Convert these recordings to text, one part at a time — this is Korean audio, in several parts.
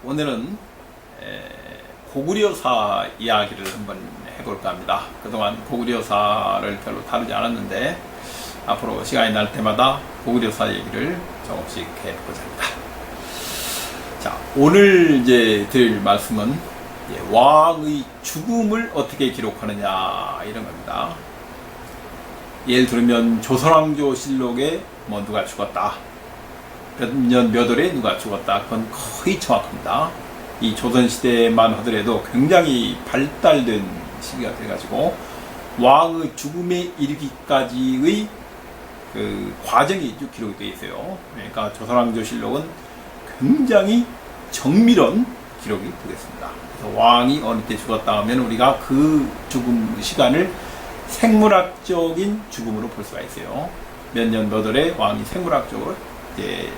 오늘은 고구려사 이야기를 한번 해볼까 합니다. 그동안 고구려사를 별로 다루지 않았는데 앞으로 시간이 날 때마다 고구려사 얘기를 조금씩 해보고자 합니다. 자, 오늘 이제 드릴 말씀은 왕의 죽음을 어떻게 기록하느냐 이런 겁니다. 예를 들면 조선왕조 실록에 뭐 누가 죽었다, 몇 년 몇 월에 누가 죽었다, 그건 거의 정확합니다. 이 조선시대만 하더라도 굉장히 발달된 시기가 돼가지고 왕의 죽음에 이르기까지의 그 과정이 쭉 기록이 되어 있어요. 그러니까 조선왕조 실록은 굉장히 정밀한 기록이 되겠습니다. 그래서 왕이 어느 때 죽었다 하면 우리가 그 죽음 시간을 생물학적인 죽음으로 볼 수가 있어요. 몇 년 몇 월에 왕이 생물학적으로 이제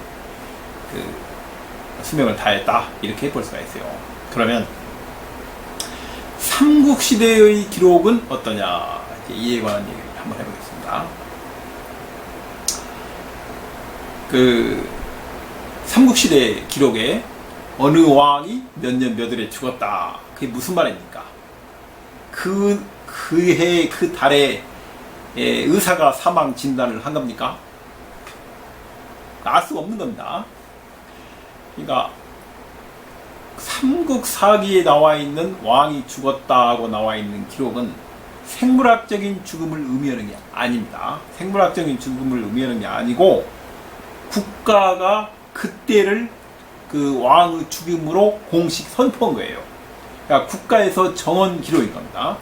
그 수명을 다했다 이렇게 볼 수가 있어요. 그러면 삼국시대의 기록은 어떠냐, 이에 관한 얘기를 한번 해보겠습니다. 그 삼국시대 기록에 어느 왕이 몇 년 몇 월에 죽었다, 그게 무슨 말입니까? 그 해 그 달에 의사가 사망 진단을 한 겁니까? 알 수가 없는 겁니다. 그러니까 삼국사기에 나와 있는 왕이 죽었다고 나와 있는 기록은 생물학적인 죽음을 의미하는 게 아닙니다. 생물학적인 죽음을 의미하는 게 아니고 국가가 그때를 그 왕의 죽음으로 공식 선포한 거예요. 그러니까 국가에서 정한 기록인 겁니다.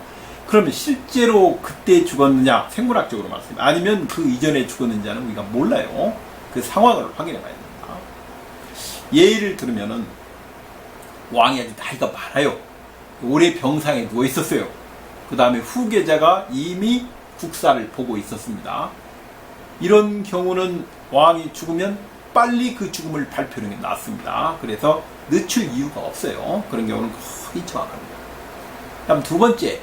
그러면 실제로 그때 죽었느냐, 생물학적으로 말씀드립니다. 아니면 그 이전에 죽었는지는 우리가 몰라요. 그 상황을 확인해 봐야 됩니다. 예를 들면은 왕이 아주 나이가 많아요. 오래 병상에 누워 있었어요. 그 다음에 후계자가 이미 국사를 보고 있었습니다. 이런 경우는 왕이 죽으면 빨리 그 죽음을 발표하는 게 낫습니다. 그래서 늦출 이유가 없어요. 그런 경우는 거의 정확합니다. 다음 두 번째,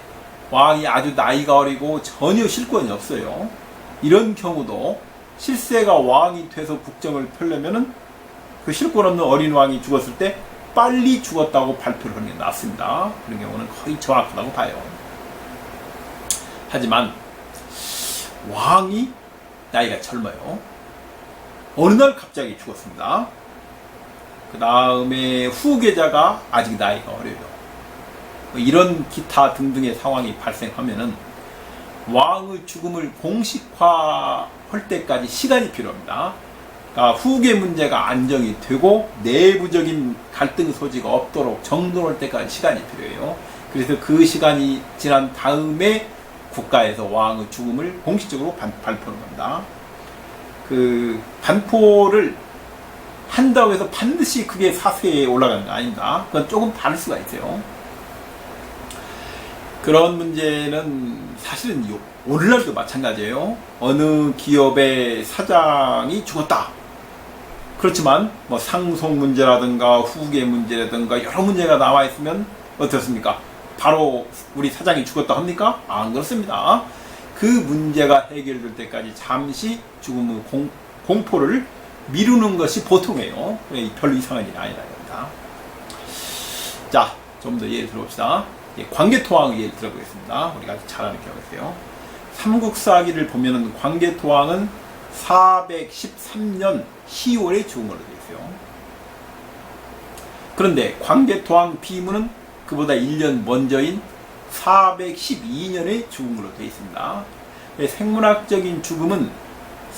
왕이 아주 나이가 어리고 전혀 실권이 없어요. 이런 경우도 실세가 왕이 돼서 국정을 펴려면은 그 실권 없는 어린 왕이 죽었을 때 빨리 죽었다고 발표를 하는 게 낫습니다. 그런 경우는 거의 정확하다고 봐요. 하지만 왕이 나이가 젊어요. 어느 날 갑자기 죽었습니다. 그 다음에 후계자가 아직 나이가 어려요. 이런 기타 등등의 상황이 발생하면은 왕의 죽음을 공식화할 때까지 시간이 필요합니다. 그러니까 후계 문제가 안정이 되고 내부적인 갈등 소지가 없도록 정돈할 때까지 시간이 필요해요. 그래서 그 시간이 지난 다음에 국가에서 왕의 죽음을 공식적으로 발표하는 겁니다. 그 반포를 한다고 해서 반드시 그게 사세에 올라가는 거 아닙니다. 그건 조금 다를 수가 있어요. 그런 문제는 사실은 오늘날도 마찬가지예요. 어느 기업의 사장이 죽었다. 그렇지만 뭐 상속 문제라든가 후계 문제라든가 여러 문제가 나와 있으면 어떻습니까? 바로 우리 사장이 죽었다 합니까? 안 그렇습니다. 그 문제가 해결될 때까지 잠시 죽음의 공포를 미루는 것이 보통이에요. 별로 이상한 일이 아니랍니다. 자, 좀 더 예를 들어봅시다. 광개토왕의 예를 들어보겠습니다. 우리가 잘 아는 기억이세요. 삼국사기를 보면은 광개토왕은 413년 10월에 죽은 걸로 되어 있어요. 그런데 광개토왕 비문은 그보다 1년 먼저인 412년에 죽은 걸로 되어 있습니다. 생물학적인 죽음은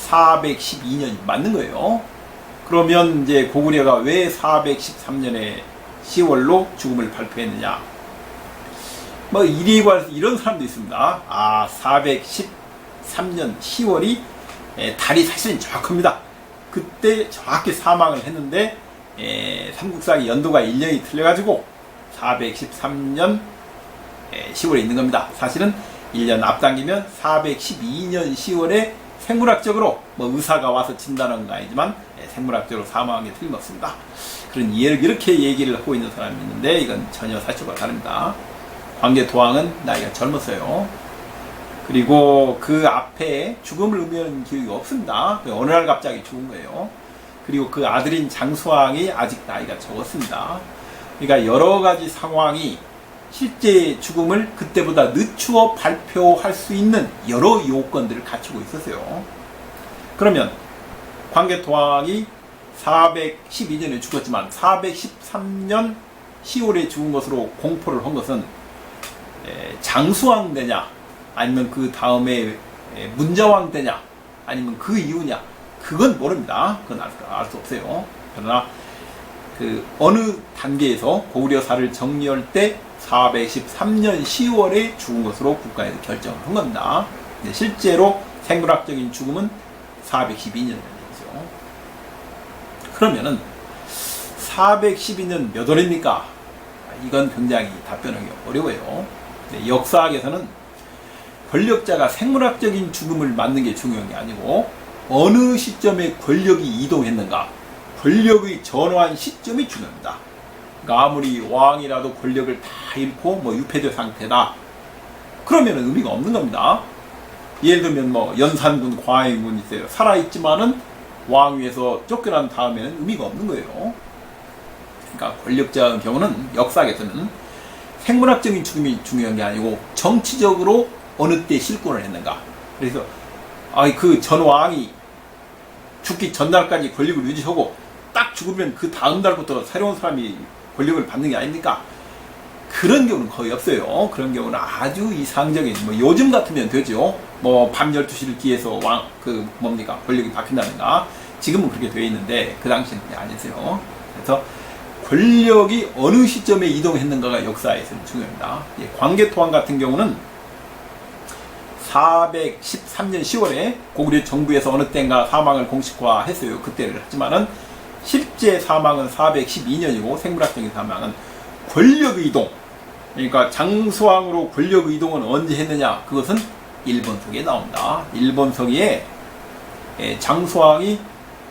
412년이 맞는 거예요. 그러면 이제 고구려가 왜 413년에 10월로 죽음을 발표했느냐? 뭐 이리 관해서 이런 사람도 있습니다. 413년 10월이 달이 사실은 정확합니다. 그때 정확히 사망을 했는데 삼국사기 연도가 1년이 틀려가지고 413년 10월에 있는 겁니다. 사실은 1년 앞당기면 412년 10월에 생물학적으로 뭐 의사가 와서 진단한 건 아니지만 생물학적으로 사망한 게 틀림없습니다. 그런 이해를 이렇게 얘기를 하고 있는 사람이 있는데 이건 전혀 사실과 다릅니다. 광개토왕은 나이가 젊었어요. 그리고 그 앞에 죽음을 의미하는 기억이 없습니다. 어느 날 갑자기 죽은 거예요. 그리고 그 아들인 장수왕이 아직 나이가 적었습니다. 그러니까 여러 가지 상황이 실제 죽음을 그때보다 늦추어 발표할 수 있는 여러 요건들을 갖추고 있었어요. 그러면 광개토왕이 412년에 죽었지만 413년 10월에 죽은 것으로 공포를 한 것은 장수왕 되냐, 아니면 그 다음에 문자왕 되냐, 아니면 그 이후냐, 그건 모릅니다. 그건 알 수 없어요. 그러나 그 어느 단계에서 고구려사를 정리할 때 413년 10월에 죽은 것으로 국가에서 결정을 한 겁니다. 실제로 생물학적인 죽음은 412년이라는 얘기죠. 그러면은 412년 몇 월입니까? 이건 굉장히 답변하기 어려워요. 역사학에서는 권력자가 생물학적인 죽음을 맞는 게 중요한 게 아니고 어느 시점에 권력이 이동했는가, 권력의 전환 시점이 중요합니다. 그러니까 아무리 왕이라도 권력을 다 잃고 뭐 유폐된 상태다, 그러면 의미가 없는 겁니다. 예를 들면 뭐 연산군, 과인군 있어요. 살아있지만은 왕위에서 쫓겨난 다음에는 의미가 없는 거예요. 그러니까 권력자의 경우는 역사학에서는 생물학적인 죽음이 중요한 게 아니고 정치적으로 어느 때 실권을 했는가. 그래서 그 전 왕이 죽기 전날까지 권력을 유지하고 딱 죽으면 그 다음 달부터 새로운 사람이 권력을 받는 게 아닙니까? 그런 경우는 거의 없어요. 그런 경우는 아주 이상적인, 뭐 요즘 같으면 되죠. 뭐 밤 12시를 기해서 권력이 바뀐다든가. 지금은 그렇게 되어 있는데 그 당시는 아니었어요. 그래서 권력이 어느 시점에 이동했는가가 역사에서는 중요합니다. 광개토왕 같은 경우는 413년 10월에 고구려 정부에서 어느 때인가 사망을 공식화했어요. 그때를 하지만은 실제 사망은 412년이고 생물학적인 사망은 권력의 이동, 그러니까 장수왕으로 권력의 이동은 언제 했느냐, 그것은 일본서기에 나옵니다. 일본서기에 장수왕이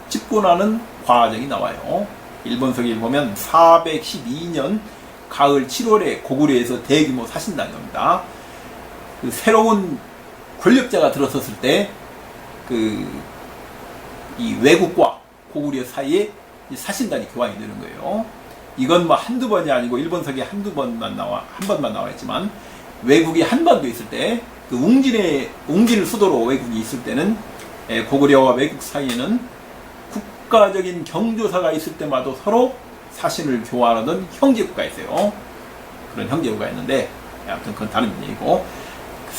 집권하는 과정이 나와요. 일본서기를 보면 412년 가을 7월에 고구려에서 대규모 사신단이 옵니다. 그 새로운 권력자가 들어섰을 때 이 외국과 고구려 사이에 사신단이 교환이 되는 거예요. 이건 뭐 한두 번이 아니고 일본서기에 한 번만 나와 있지만 외국이 한반도 있을 때 그 웅진을 수도로 외국이 있을 때는 고구려와 외국 사이에는 국가적인 경조사가 있을 때마다 서로 사신을 교환하던 형제국가 있어요. 그런 형제국가 있는데 아무튼 그건 다른 얘기고,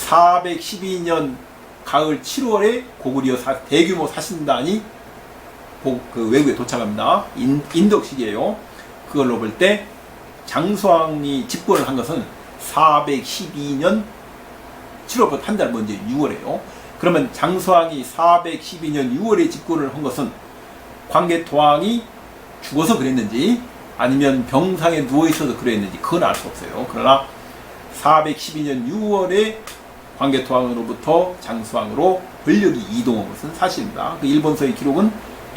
412년 가을 7월에 고구려 대규모 사신단이 그 외국에 도착합니다. 인덕식이에요. 그걸로 볼 때 장수왕이 집권을 한 것은 412년 7월부터 한 달 먼저 6월이에요. 그러면 장수왕이 412년 6월에 집권을 한 것은 광개토왕이 죽어서 그랬는지 아니면 병상에 누워있어서 그랬는지 그건 알 수 없어요. 그러나 412년 6월에 광개토왕으로부터 장수왕으로 권력이 이동한 것은 사실입니다. 그 일본서의 기록은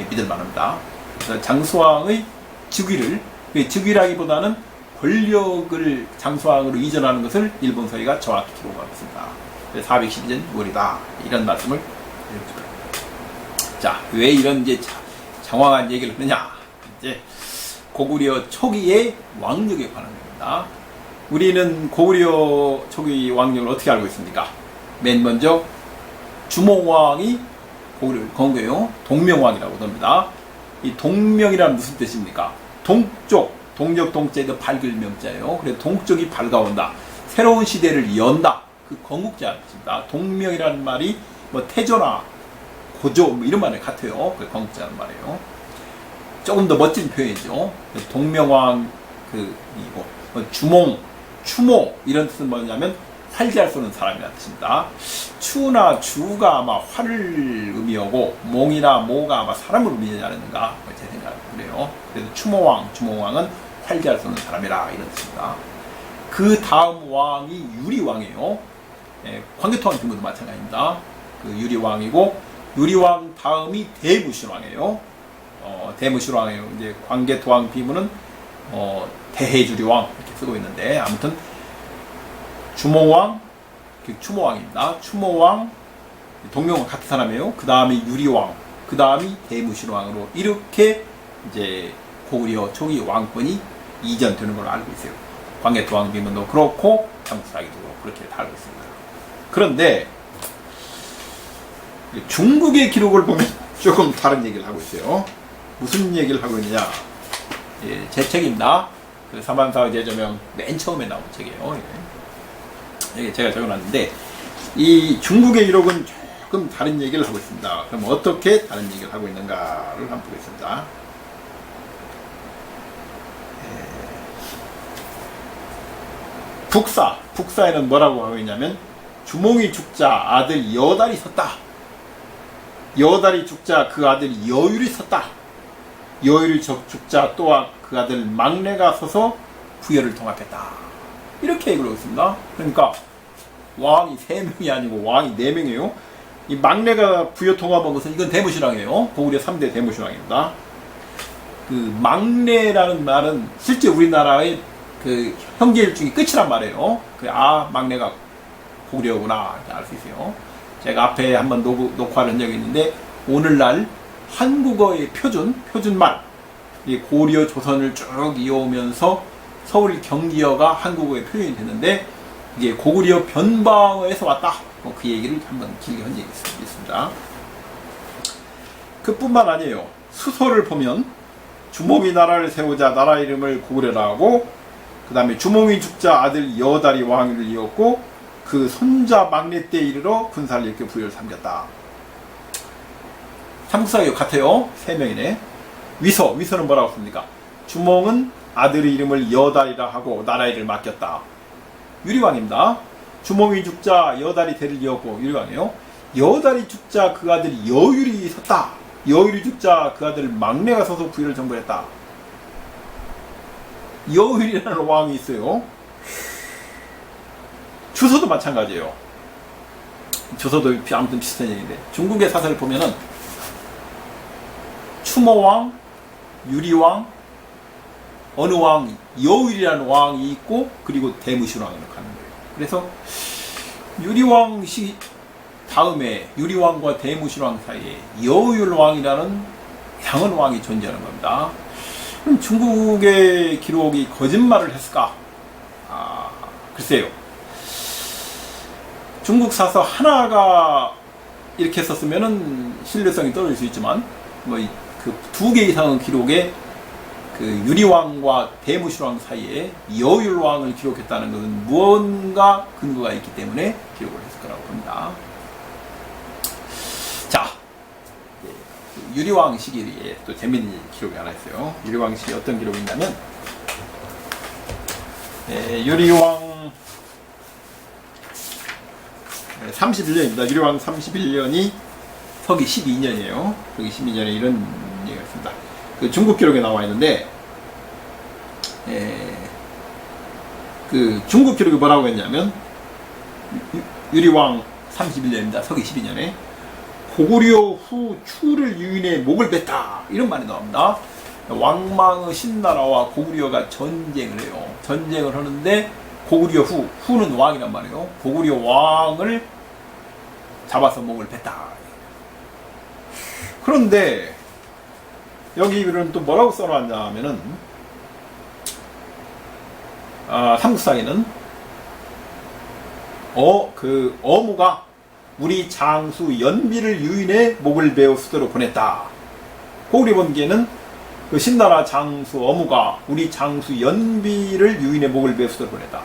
믿을만합니다. 그래서 장수왕의 즉위라기보다는 권력을 장수왕으로 이전하는 것을 일본서기가 정확히 기록하고 있습니다. 412년 6월이다. 이런 말씀을 드립니다. 자, 왜 이런 이제 장황한 얘기를 하느냐? 이제 고구려 초기의 왕력에 관한 겁니다. 우리는 고구려 초기 왕력을 어떻게 알고 있습니까? 맨 먼저 주몽왕이 고구려를 건 거예요. 동명왕이라고 합니다. 이 동명이란 무슨 뜻입니까? 동쪽, 동적 동자에도 밝을 명자예요. 그래서 동쪽이 밝아온다. 새로운 시대를 연다. 그 건국자라는 뜻입니다. 동명이라는 말이 뭐 태조나 고조 뭐 이런 말에 같아요. 그 건국자라는 말이에요. 조금 더 멋진 표현이죠. 동명왕 주몽, 추모 이런 뜻은 뭐냐면 활기할 쏘는 사람이라는 뜻입니다. 추나 주가 아마 활을 의미하고 몽이나 모가 아마 사람을 의미하지 않는가 제 생각은 그래요. 그래서 주몽왕은 활기할 쏘는 사람이라 이런 뜻입니다. 그 다음 왕이 유리왕이에요. 광개토왕 경우도 마찬가지입니다. 그 유리왕이고 유리왕 다음이 대무신왕이에요. 대무신왕이에요. 이제 광개토왕 비문은 대해주리왕 이렇게 쓰고 있는데 아무튼 주몽왕, 추모왕입니다. 추모왕, 동명왕 같은 사람이에요. 그 다음에 유리왕, 그 다음이 대무신왕으로 이렇게 이제 고구려 초기 왕권이 이전되는 걸로 알고 있어요. 광해토왕비문도 그렇고 삼국사기도 그렇게 다 알고 있습니다. 그런데 중국의 기록을 보면 조금 다른 얘기를 하고 있어요. 무슨 얘기를 하고 있느냐? 예, 제 책입니다. 그 사만사의 제조명 맨 처음에 나온 책이에요. 이게 제가 적어놨는데 이 중국의 기록은 조금 다른 얘기를 하고 있습니다. 그럼 어떻게 다른 얘기를 하고 있는가를 한번 보겠습니다. 북사에는 뭐라고 하고 있냐면 주몽이 죽자 아들 여달이 섰다. 여달이 죽자 그 아들 여율이 섰다. 여율이 죽자 또한 그 아들 막내가 서서 부여를 통합했다. 이렇게 얘기를 하고 있습니다. 그러니까 왕이 3명이 아니고 왕이 4명이에요. 이 막내가 부여 통합한 것은 이건 대무신왕이에요. 고구려 3대 대무신왕입니다. 그 막내라는 말은 실제 우리나라의 그 형제일 중에 끝이란 말이에요. 막내가 고구려구나 알 수 있어요. 제가 앞에 한번 녹화를 한 적이 있는데 오늘날 한국어의 표준말 이 고려 조선을 쭉 이어오면서 서울 경기어가 한국어의 표현이 됐는데 이게 고구려 변방어에서 왔다. 그 얘기를 한번 길게 한 적이 있습니다. 그뿐만 아니에요. 수서를 보면 주몽이 나라를 세우자 나라 이름을 고구려라 하고 그 다음에 주몽이 죽자 아들 여달이 왕위를 이었고 그 손자 막내 때 이르러 군사를 이렇게 부여를 삼겼다. 삼국사가 같아요. 3명이네. 위서는 뭐라고 씁니까? 주몽은 아들의 이름을 여달이라 하고 나라 일을 맡겼다. 유리왕입니다. 주몽이 죽자 여달이 대를 이었고 유리왕이에요. 여달이 죽자 그 아들 여율이 섰다. 여율이 죽자 그 아들 막내가 서서 부여를 정벌했다. 여율이라는 왕이 있어요. 주소도 마찬가지예요. 주소도 아무튼 비슷한 얘기인데 중국의 사설을 보면은 추모왕, 유리왕, 어느 왕, 여율이라는 왕이 있고 그리고 대무신왕으로 가는 거예요. 그래서 유리왕 다음에 유리왕과 대무신왕 사이에 여율왕이라는 향은 왕이 존재하는 겁니다. 그럼 중국의 기록이 거짓말을 했을까? 글쎄요. 중국 사서 하나가 이렇게 썼으면은 신뢰성이 떨어질 수 있지만 뭐 그 2개 이상의 기록에 그 유리왕과 대무신왕 사이에 여율왕을 기록했다는 것은 무언가 근거가 있기 때문에 기록을 했을 거라고 봅니다. 자, 유리왕 시기에 또 재밌는 기록이 하나 있어요. 유리왕 시기 어떤 기록이 있냐면 유리왕 31년입니다. 유리왕 31년이 서기 12년이에요. 서기 12년에 이런 얘기가 있습니다. 그 중국 기록에 나와 있는데 그 중국 기록이 뭐라고 했냐면 유리왕 31년입니다. 서기 12년에 고구려 후 추를 유인해 목을 뱉다 이런 말이 나옵니다. 왕망의 신나라와 고구려가 전쟁을 해요. 전쟁을 하는데 고구려 후는 왕이란 말이에요. 고구려 왕을 잡아서 목을 뱉다. 그런데 여기는 또 뭐라고 써놨냐 하면은 삼국사에는 그 어무가 우리 장수 연비를 유인해 목을 베어 수도로 보냈다. 고구려 번기에는 그 신나라 장수 어무가 우리 장수 연비를 유인해 목을 베어 수도로 보냈다.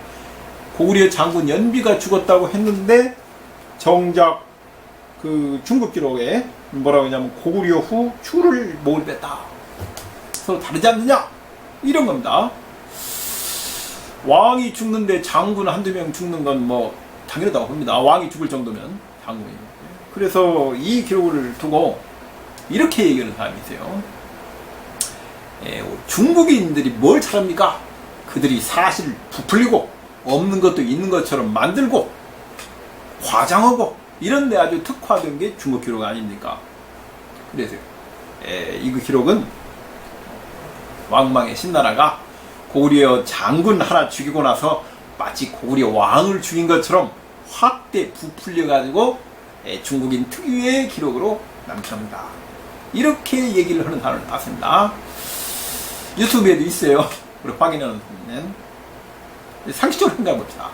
고구려 장군 연비가 죽었다고 했는데 정작 그 중국 기록에 뭐라고 하냐면 고구려 후 추를 목을 뺐다. 서로 다르지 않느냐? 이런 겁니다. 왕이 죽는데 장군 한두 명 죽는 건 뭐 당연하다고 봅니다. 왕이 죽을 정도면 장군이. 그래서 이 기록을 두고 이렇게 얘기하는 사람이 있어요. 중국인들이 뭘 잘합니까? 그들이 사실 부풀리고 없는 것도 있는 것처럼 만들고 과장하고 이런 데 아주 특화된 게 중국 기록 아닙니까? 그래서 이 기록은 왕망의 신나라가 고구려 장군 하나 죽이고 나서 마치 고구려 왕을 죽인 것처럼 확대 부풀려 가지고 중국인 특유의 기록으로 남깁니다. 이렇게 얘기를 하는 사람을 봤습니다. 유튜브에도 있어요. 우리 확인하는 순간 상식적으로 생각해 봅시다.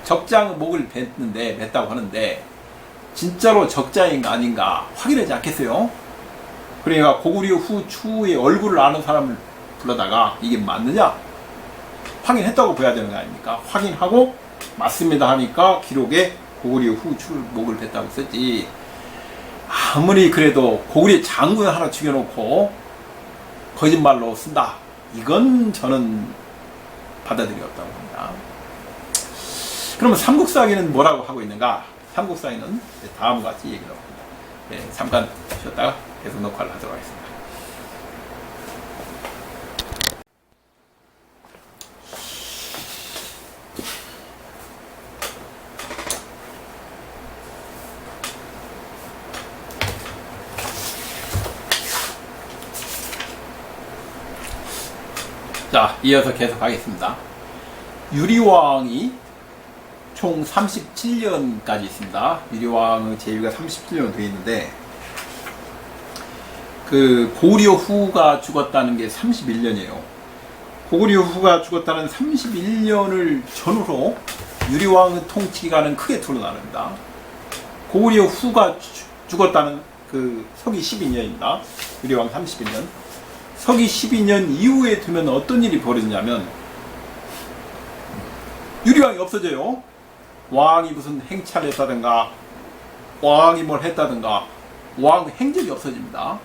적장 목을 뱉다고 하는데 진짜로 적자인가 아닌가 확인하지 않겠어요? 그러니까 고구려 후 추의 얼굴을 아는 사람을 불러다가 이게 맞느냐? 확인했다고 봐야 되는 거 아닙니까? 확인하고 맞습니다 하니까 기록에 고구려 후 추 목을 뱉다고 썼지. 아무리 그래도 고구려 장군 하나 죽여놓고 거짓말로 쓴다. 이건 저는 받아들이 없다고 합니다. 그러면 삼국사기는 뭐라고 하고 있는가? 삼국사기는 다음과 같이 얘기를 합니다. 네, 잠깐 쉬었다가 계속 녹화를 하도록 하겠습니다. 자, 이어서 계속 하겠습니다. 유리왕이 총 37년까지 있습니다. 유리왕의 제위가 37년 되어 있는데, 그 고구려 후가 죽었다는 게 31년이에요. 고구려 후가 죽었다는 31년을 전후로 유리왕의 통치 기간은 크게 둘로 나눕니다. 고구려 후가 죽었다는 그 서기 12년입니다. 유리왕 31년. 서기 12년 이후에 되면 어떤 일이 벌어지냐면 유리왕이 없어져요. 왕이 무슨 행차를 했다든가 왕이 뭘 했다든가 왕 행적이 없어집니다.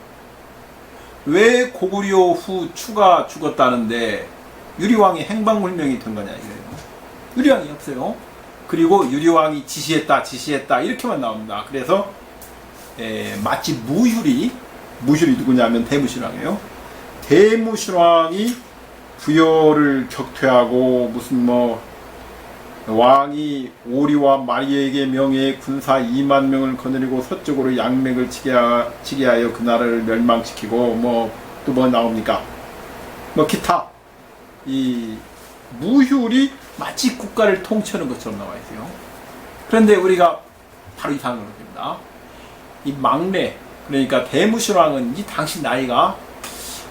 왜 고구려 후 추가 죽었다는데 유리왕이 행방불명이 된 거냐 이거예요. 유리왕이 없어요. 그리고 유리왕이 지시했다 이렇게만 나옵니다. 그래서 마치 무휴리 누구냐면 대무신왕이에요. 대무신왕이 부여를 격퇴하고 무슨 뭐 왕이 오리와 마리에게 명예 군사 2만 명을 거느리고 서쪽으로 양맥을 치게 하여 그 나라를 멸망시키고 뭐 또 뭐 나옵니까? 뭐 기타 이 무휴리 마치 국가를 통치하는 것처럼 나와 있어요. 그런데 우리가 바로 이상을 봅니다. 이 막내 그러니까 대무신왕은 이 당시 나이가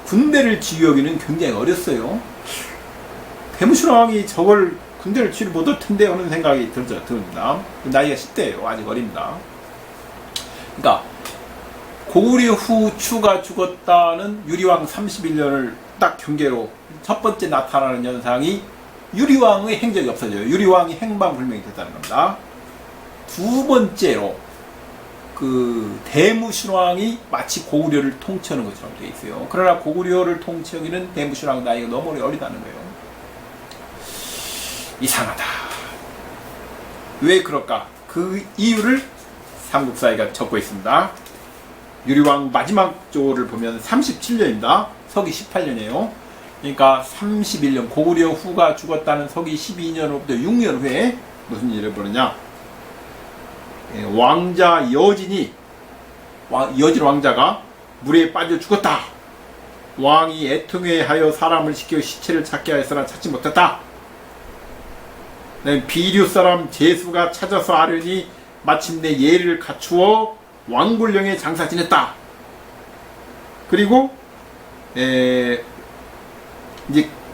군대를 지휘하기는 굉장히 어렸어요. 대무신왕이 저걸 군대를 지휘를 못할 텐데 하는 생각이 듭니다. 나이가 10대예요. 아직 어립니다. 그러니까 고구려 후 추가 죽었다는 유리왕 31년을 딱 경계로 첫 번째 나타나는 현상이 유리왕의 행적이 없어져요. 유리왕이 행방불명이 됐다는 겁니다. 두 번째로 그 대무신왕이 마치 고구려를 통치하는 것처럼 되어 있어요. 그러나 고구려를 통치하기는 대무신왕 나이가 너무 어리다는 거예요. 이상하다. 왜 그럴까? 그 이유를 삼국사기가 적고 있습니다. 유리왕 마지막 조를 보면 37년입니다. 서기 18년이에요. 그러니까 31년 고구려 후가 죽었다는 서기 12년으로부터 6년 후에 무슨 일을 벌이냐? 왕자 여진 왕자가 물에 빠져 죽었다. 왕이 애통해하여 사람을 시켜 시체를 찾게 하였으나 찾지 못했다. 비류 사람 제수가 찾아서 아뢰니 마침내 예를 갖추어 왕굴령에 장사 지냈다. 그리고 이제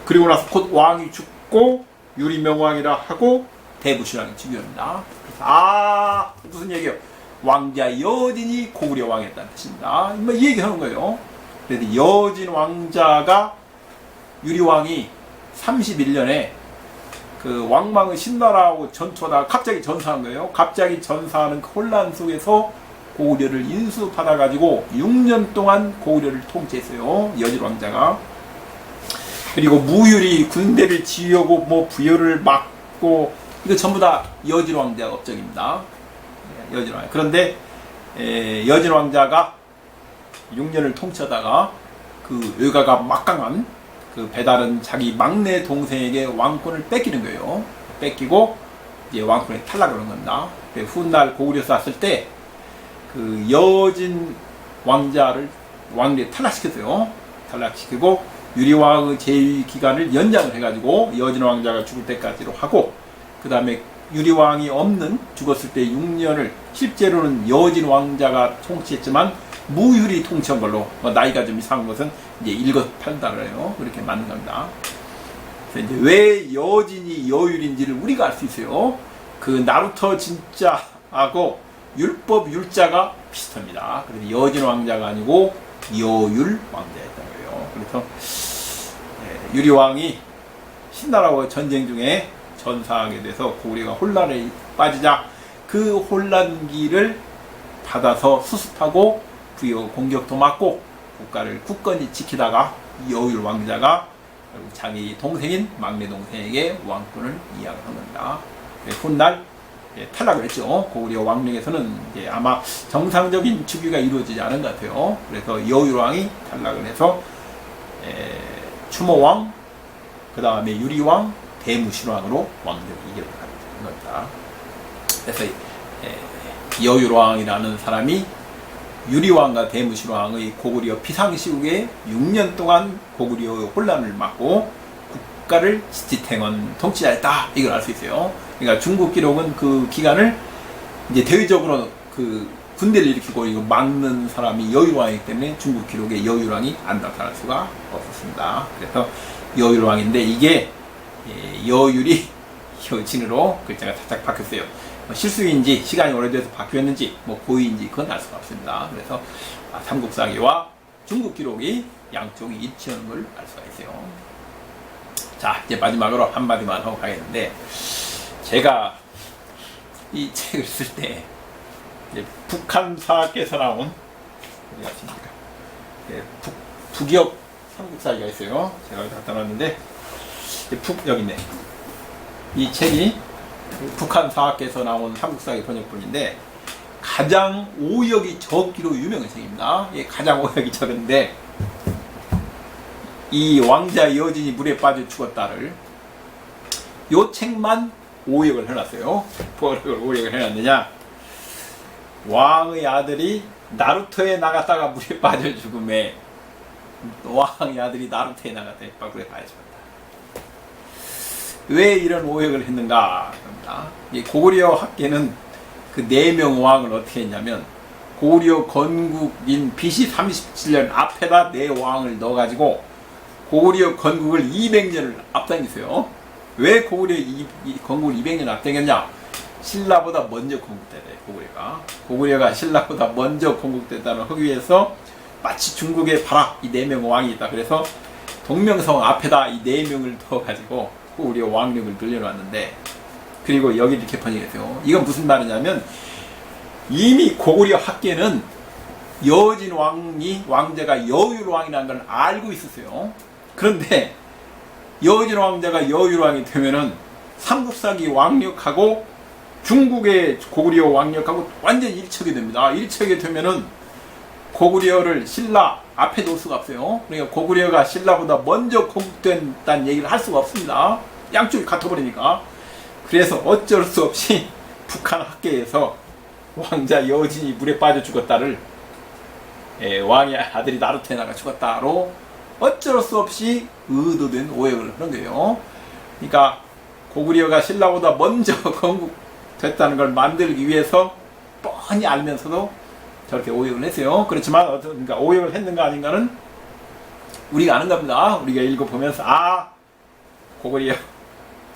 그리고 나서 곧 왕이 죽고 유리명왕이라 하고 대무신왕이 즉위합니다. 무슨 얘기예요? 왕자 여진이 고구려 왕이었다는 뜻입니다. 이 얘기하는 거예요. 그래서 여진 왕자가 유리왕이 31년에 그 왕망의 신나라하고 전투하다가 갑자기 전사한 거예요. 갑자기 전사하는 그 혼란 속에서 고구려를 인수받아가지고 6년 동안 고구려를 통치했어요. 여진 왕자가. 그리고 무휴리 군대를 지휘하고 뭐 부여를 막고 이거 전부 다 여진 왕자 업적입니다. 여진 왕. 그런데 여진 왕자가 6년을 통치하다가 그 외가가 막강한 그 배달은 자기 막내 동생에게 왕권을 뺏기는 거예요. 뺏기고 이제 왕권에 탈락을 하는 겁니다. 훗날 고구려 쐈을 때 그 여진 왕자를 왕리에 탈락시켰어요. 탈락시키고 유리왕의 제위 기간을 연장을 해가지고 여진 왕자가 죽을 때까지로 하고 그 다음에 유리왕이 없는 죽었을 때 6년을 실제로는 여진 왕자가 통치했지만 무휴리 통치한 걸로 나이가 좀 이상한 것은 이제 일거팔다래요. 그렇게 맞는 겁니다. 그래서 이제 왜 여진이 여율인지를 우리가 알 수 있어요. 그 나루토 진짜하고 율법 율자가 비슷합니다. 그래서 여진 왕자가 아니고 여율 왕자였다는 거예요. 그래서 유리 왕이 신나라와 전쟁 중에 전사하게 돼서 고구려가 혼란에 빠지자 그 혼란기를 받아서 수습하고 부여 공격도 맞고 국가를 굳건히 지키다가 여율 왕자가 결국 자기 동생인 막내 동생에게 왕권을 이양한 겁니다. 훗날 탈락을 했죠. 고구려 왕릉에서는 이제 아마 정상적인 즉위가 이루어지지 않은 것 같아요. 그래서 여율 왕이 탈락을 해서 추모왕, 그 다음에 유리왕, 대무신왕으로 왕정이 이겨나가는 겁니다. 그래서 여율왕이라는 사람이 유리왕과 대무신왕의 고구려 비상시국에 6년 동안 고구려의 혼란을 막고 국가를 지탱한 통치자였다. 이걸 알 수 있어요. 그러니까 중국 기록은 그 기간을 이제 대외적으로 그 군대를 일으키고 이거 막는 사람이 여율왕이기 때문에 중국 기록에 여율왕이 안 나타날 수가 없었습니다. 그래서 여율왕인데 이게 여율이 여진으로 글자가 살짝 바뀌었어요. 실수인지 시간이 오래돼서 바뀌었는지 고의인지 그건 알 수가 없습니다. 그래서 삼국사기와 중국 기록이 양쪽이 일치하는 걸 알 수가 있어요. 자, 이제 마지막으로 한마디만 하고 가겠는데, 제가 이 책을 쓸 때 북한사께서 나온 북역 삼국사기가 있어요. 제가 여기 갖다 놨는데 여기 있네. 이 책이 북한사학께서 나온 삼국사기 번역본인데 가장 오역이 적기로 유명한 책입니다. 가장 오역이 적은데 이 왕자 여진이 물에 빠져 죽었다를 요 책만 오역을 해놨어요. 뭐를 오역을 해놨느냐, 왕의 아들이 나루토에 나갔다가 물에 빠져 죽음에 왕의 아들이 나루토에 나갔다가 물에 빠져 죽었다. 왜 이런 오역을 했는가 합니다. 이 고구려 학계는 그 4명 왕을 어떻게 했냐면 고구려 건국인 BC 37년 앞에다 4왕을 넣어가지고 고구려 건국을 200년을 앞당겼어요. 왜 고구려 건국을 200년 앞당겼냐? 신라보다 먼저 건국됐다. 고구려가 신라보다 먼저 건국됐다는 허위에서 마치 중국에 봐라 이 4명 왕이 있다. 그래서 동명성 앞에다 이 4명을 넣어가지고 고구려 왕력을 늘려놨는데, 그리고 여기 이렇게 번역했어요. 이건 무슨 말이냐면 이미 고구려 학계는 여진 왕자가 여율 왕이라는 걸 알고 있었어요. 그런데 여진 왕자가 여율 왕이 되면은 삼국사기 왕력하고 중국의 고구려 왕력하고 완전 일척이 됩니다. 일척이 되면은 고구려를 신라 앞에 놓을 수가 없어요. 그러니까 고구려가 신라보다 먼저 건국된다는 얘기를 할 수가 없습니다. 양쪽이 같아버리니까. 그래서 어쩔 수 없이 북한 학계에서 왕자 여진이 물에 빠져 죽었다를 왕의 아들이 나루토에 나가 죽었다로 어쩔 수 없이 의도된 오역을 하는 거예요. 그러니까 고구려가 신라보다 먼저 건국됐다는 걸 만들기 위해서 뻔히 알면서도 저렇게 오역을 했어요. 그렇지만 그러니까 오역을 했는가 아닌가는 우리가 아는 겁니다. 우리가 읽어보면서 고구려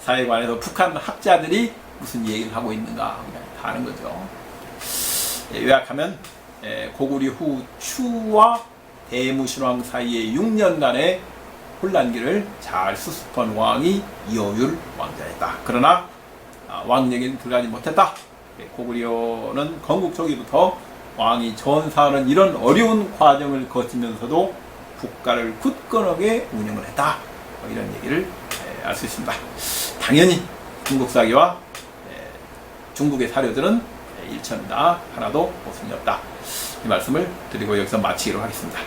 사회에 관해서 북한 학자들이 무슨 얘기를 하고 있는가 다 아는 거죠. 요약하면 고구려 후 추와 대무신왕 사이의 6년간의 혼란기를 잘 수습한 왕이 여율 왕자였다. 그러나 왕력에는 들어가지 못했다. 고구려는 건국 초기부터 왕이 전사하는 이런 어려운 과정을 거치면서도 국가를 굳건하게 운영을 했다. 이런 얘기를 알 수 있습니다. 당연히 중국사기와 중국의 사료들은 일치합니다. 하나도 모순이 없다. 이 말씀을 드리고 여기서 마치기로 하겠습니다.